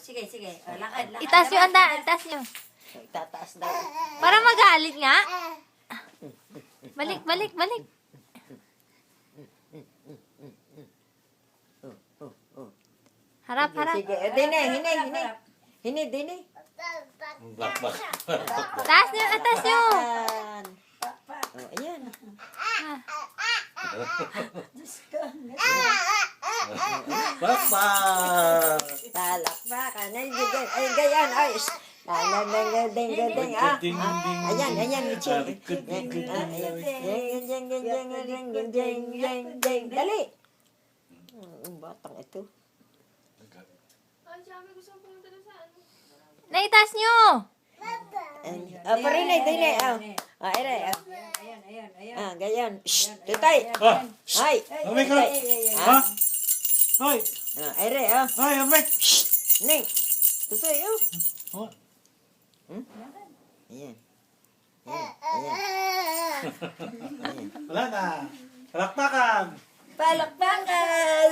Sige, sige. Lakad, lakad. Itaas nyo, anda. Itaas nyo. Tataas daw. Para magalit nga. Balik, balik, balik. Harap, harap. Sige, dini, hini. Hini, dini. Bakbak. Taas nyo, taas nyo. Yan. Oh, ayan. Bakbak. Palakpakan. Ay, gayan. Ay, ding. Ayan, ayan. Dali. Ang batang ito. Naitaas nyo. Parinay, dini. Ayan. Gayan. Tutay. Ay. Amay ka. Ha? Hoy. Aire, Hoy, amay. Ning. Tutoy, Oh. Ayan. Wala na. Palakpakan. Palakpakan!